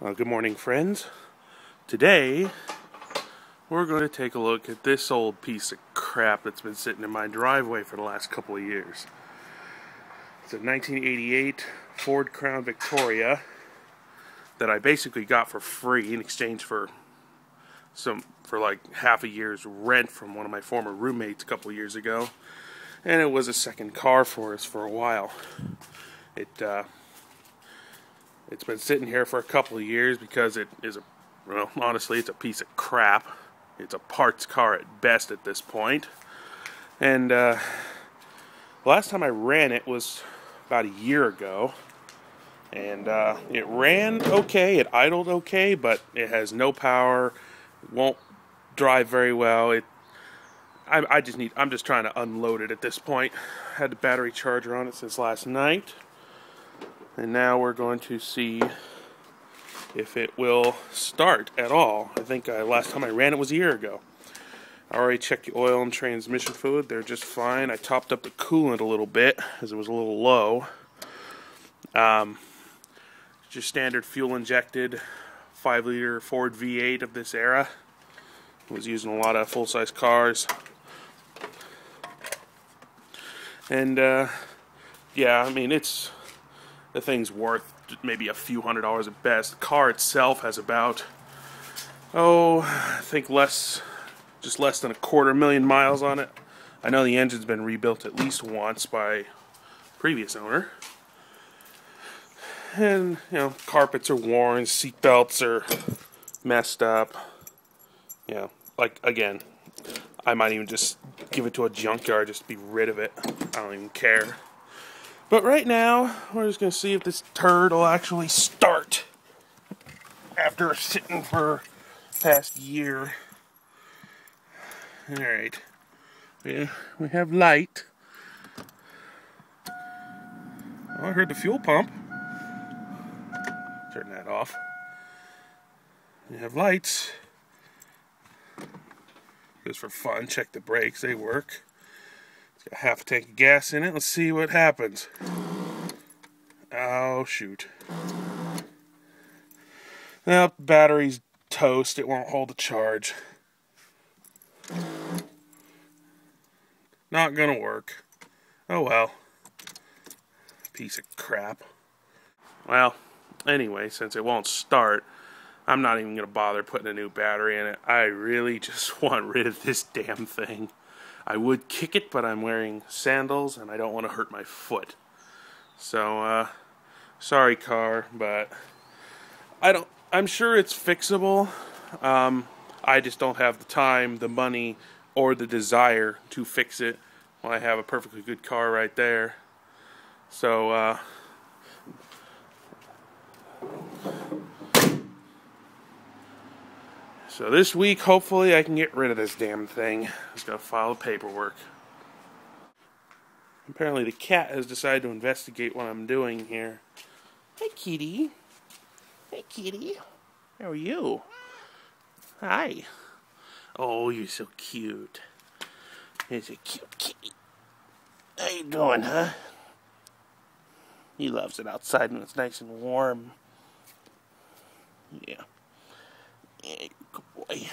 Good morning, friends. Today we're going to take a look at this old piece of crap that's been sitting in my driveway for the last couple of years. It's a 1988 Ford Crown Victoria that I basically got for free in exchange for like half a year's rent from one of my former roommates a couple of years ago, and it was a second car for us for a while. It's been sitting here for a couple of years because it is honestly, it's a piece of crap. It's a parts car at best at this point. And last time I ran it was about a year ago. And it ran okay, it idled okay, but it has no power, won't drive very well. I'm just trying to unload it at this point. Had the battery charger on it since last night. And now we're going to see if it will start at all. I think last time I ran it was a year ago. I already checked the oil and transmission fluid. They're just fine. I topped up the coolant a little bit as it was a little low. Just standard fuel injected 5-liter Ford V8 of this era. I was using a lot of full-size cars. And yeah, I mean, the thing's worth maybe a few $100s at best. The car itself has about, I think just less than 250,000 miles on it. I know the engine's been rebuilt at least once by previous owner. And, you know, carpets are worn, seat belts are messed up. You know, like, again, I might even just give it to a junkyard just to be rid of it. I don't even care. But right now, we're just going to see if this turd will actually start after sitting for the past year. Alright. Yeah, we have light. Oh, I heard the fuel pump. Turn that off. We have lights. Just for fun, check the brakes, they work. It's got half a tank of gas in it. Let's see what happens. Oh, shoot. Now, the battery's toast. It won't hold the charge. Not gonna work. Oh well. Piece of crap. Well, anyway, since it won't start, I'm not even gonna bother putting a new battery in it. I really just want rid of this damn thing. I would kick it, but I'm wearing sandals and I don't want to hurt my foot. So, sorry car, but I'm sure it's fixable. I just don't have the time, the money, or the desire to fix it when I have a perfectly good car right there. So, So this week, hopefully, I can get rid of this damn thing. I'm just going to file the paperwork. Apparently the cat has decided to investigate what I'm doing here. Hey, kitty. Hey, kitty. How are you? Hi. Oh, you're so cute. You're a cute kitty. How you doing, huh? He loves it outside when it's nice and warm. Yeah. Yeah, good boy.